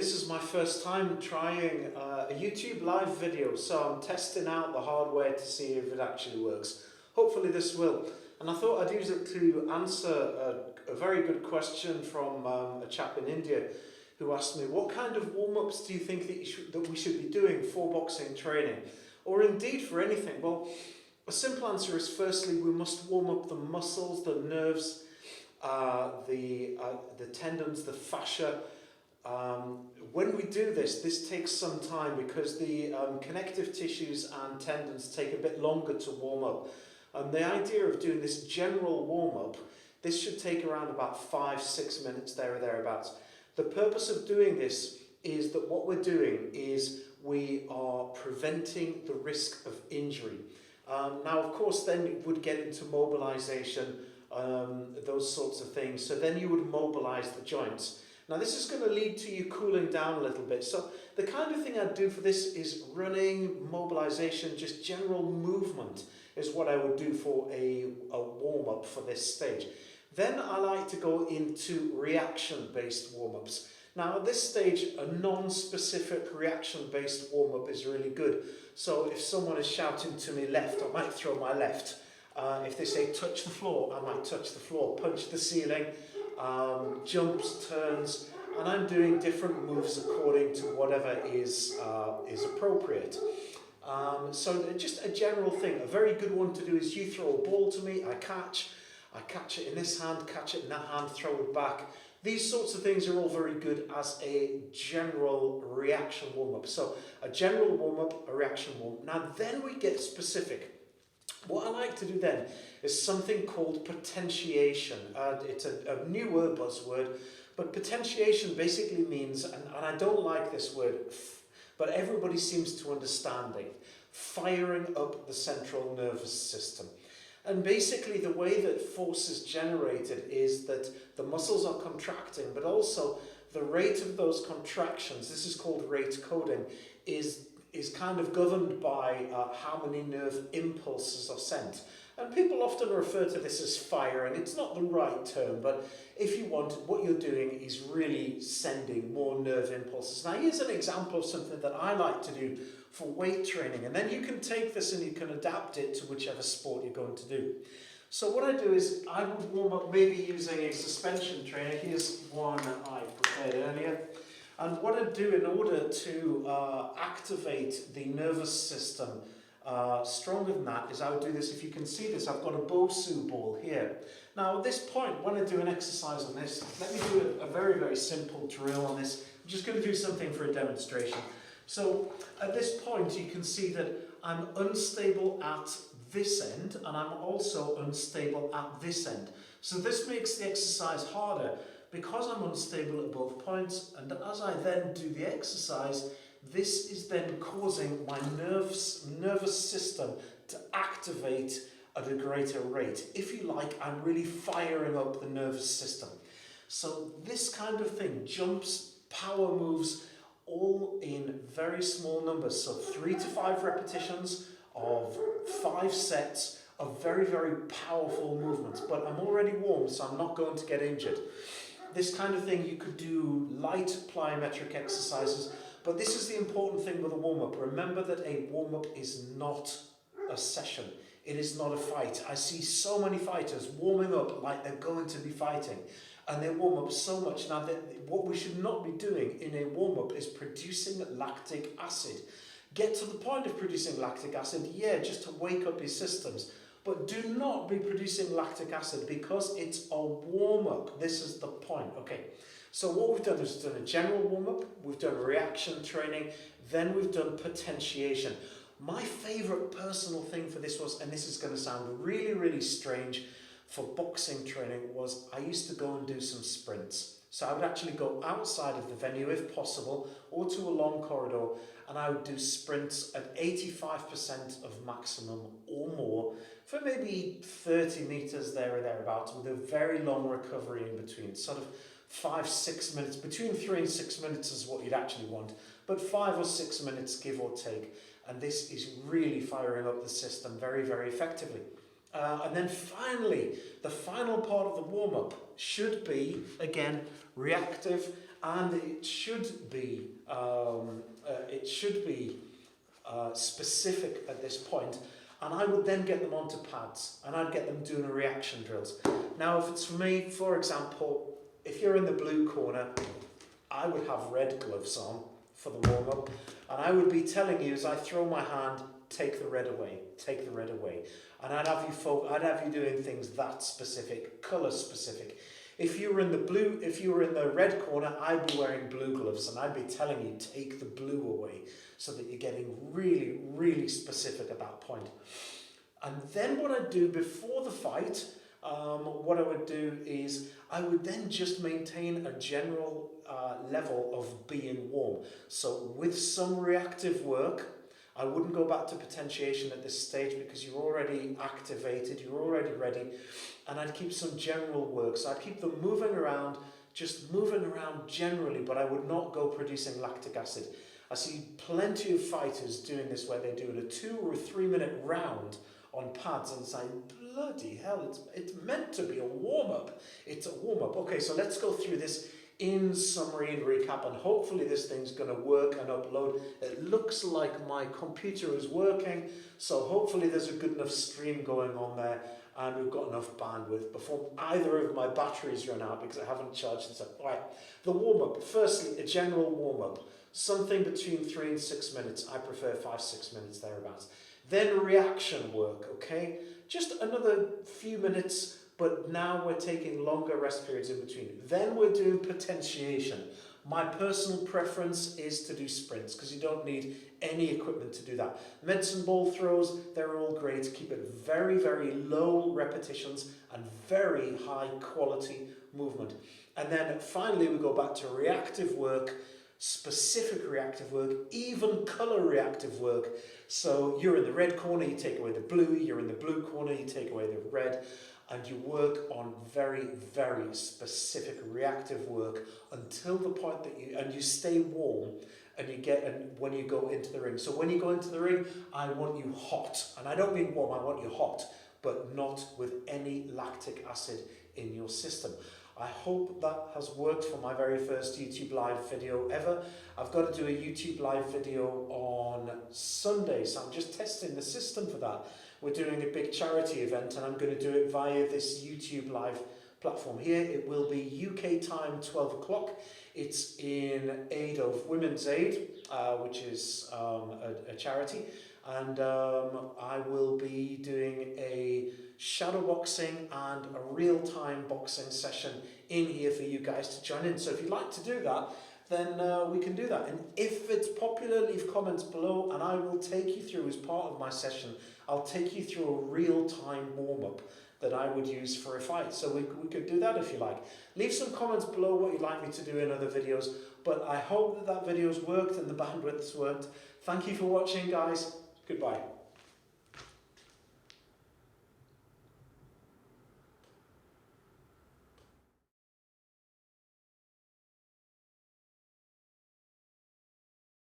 this is my first time trying a YouTube live video, so I'm testing out the hardware to see if it actually works. Hopefully this will. And I thought I'd use it to answer a very good question from a chap in India who asked me, what kind of warm-ups do you think that we should be doing for boxing training? Or indeed for anything? Well, a simple answer is, firstly, we must warm up the muscles, the nerves, the tendons, the fascia. When we do this, this takes some time because the connective tissues and tendons take a bit longer to warm up. And the idea of doing this general warm-up, this should take around about 5-6 minutes there or thereabouts. The purpose of doing this is that what we're doing is we are preventing the risk of injury. Now, of course, then it would get into mobilization, those sorts of things. So then you would mobilize the joints. Now, this is going to lead to you cooling down a little bit. So the kind of thing I'd do for this is running, mobilization, just general movement is what I would do for a warm-up for this stage. Then I like to go into reaction-based warm-ups. Now, at this stage, a non-specific reaction-based warm-up is really good. So if someone is shouting to me left, I might throw my left. If they say touch the floor, I might touch the floor, punch the ceiling, jumps, turns, and I'm doing different moves according to whatever is appropriate. So just a general thing. A very good one to do is you throw a ball to me, I catch it in this hand, catch it in that hand, throw it back. These sorts of things are all very good as a general reaction warm-up. So a general warm-up, a reaction warm-up. Now then we get specific. What I like to do then is something called potentiation. It's a newer buzzword, but potentiation basically means, and I don't like this word, but everybody seems to understand it, firing up the central nervous system. And basically the way that force is generated is that the muscles are contracting, but also the rate of those contractions, this is called rate coding, is kind of governed by how many nerve impulses are sent. And people often refer to this as firing. It's not the right term, but if you want, what you're doing is really sending more nerve impulses. Now, here's an example of something that I like to do for weight training, and then you can take this and you can adapt it to whichever sport you're going to do. So what I do is I would warm up maybe using a suspension trainer. Here's one I prepared earlier. And what I do in order to activate the nervous system stronger than that is I would do this. If you can see this, I've got a Bosu ball here. Now at this point, when I do an exercise on this, let me do a very, very simple drill on this. I'm just going to do something for a demonstration. So at this point, you can see that I'm unstable at this end, and I'm also unstable at this end. So this makes the exercise harder because I'm unstable at both points, and as I then do the exercise, this is then causing my nervous system to activate at a greater rate. If you like, I'm really firing up the nervous system. So this kind of thing, jumps, power moves, all in very small numbers. So 3 to 5 repetitions of 5 sets of very, very powerful movements. But I'm already warm, so I'm not going to get injured. This kind of thing, you could do light plyometric exercises, but this is the important thing with a warm-up. Remember that a warm-up is not a session. It is not a fight. I see so many fighters warming up like they're going to be fighting, and they warm up so much. Now, what we should not be doing in a warm-up is producing lactic acid. Get to the point of producing lactic acid, yeah, just to wake up your systems. But do not be producing lactic acid because it's a warm-up. This is the point. Okay, so what we've done is we've done a general warm-up, we've done reaction training, then we've done potentiation. My favourite personal thing for this was, and this is going to sound really, really strange, for boxing training was I used to go and do some sprints. So I would actually go outside of the venue if possible, or to a long corridor, and I would do sprints at 85% of maximum or more for maybe 30 meters there or thereabouts, with a very long recovery in between. Sort of 5-6 minutes, between 3 and 6 minutes is what you'd actually want, but 5 or 6 minutes give or take. And this is really firing up the system very, very effectively. And then finally, the final part of the warm-up should be, again, reactive and it should be specific at this point. And I would then get them onto pads, and I'd get them doing reaction drills. Now, if it's for me, for example, if you're in the blue corner, I would have red gloves on for the warm-up, and I would be telling you as I throw my hand, take the red away, take the red away. And I'd have you doing things that specific, colour specific. If you were in the red corner, I'd be wearing blue gloves, and I'd be telling you, take the blue away, so that you're getting really, really specific at that point. And then what I'd do before the fight, what I would do is I would then just maintain a general level of being warm. So with some reactive work, I wouldn't go back to potentiation at this stage because you're already activated, you're already ready, and I'd keep some general work. So I'd keep them moving around, just moving around generally, but I would not go producing lactic acid. I see plenty of fighters doing this where they're doing a 2 or 3 minute round on pads and saying, bloody hell, it's meant to be a warm-up. It's a warm-up. Okay, so let's go through this in summary and recap, and hopefully this thing's going to work and upload. It looks like my computer is working, so hopefully there's a good enough stream going on there, and we've got enough bandwidth before either of my batteries run out because I haven't charged this up. All right, the warm-up. Firstly, a general warm-up. Something between 3 and 6 minutes. I prefer 5-6 minutes, thereabouts. Then reaction work, okay? Just another few minutes, but now we're taking longer rest periods in between. Then we're doing potentiation. My personal preference is to do sprints because you don't need any equipment to do that. Medicine ball throws, they're all great. Keep it very, very low repetitions and very high quality movement. And then finally we go back to reactive work, specific reactive work, even colour reactive work. So you're in the red corner, you take away the blue, you're in the blue corner, you take away the red, and you work on very, very specific reactive work until the point that you stay warm and when you go into the ring. So when you go into the ring, I want you hot, and I don't mean warm, I want you hot, but not with any lactic acid in your system. I hope that has worked for my very first YouTube live video ever. I've got to do a YouTube live video on Sunday, so I'm just testing the system for that. We're doing a big charity event, and I'm going to do it via this YouTube live platform here. It will be UK time 12 o'clock. It's in aid of Women's Aid, which is a charity, and I will be doing a shadow boxing and a real-time boxing session in here for you guys to join in. So if you'd like to do that, then we can do that. And if it's popular, leave comments below, and I will take you through, as part of my session, I'll take you through a real-time warm-up that I would use for a fight. So we could do that if you like. Leave some comments below what you'd like me to do in other videos, but I hope that video's worked and the bandwidth's worked. Thank you for watching, guys. Goodbye.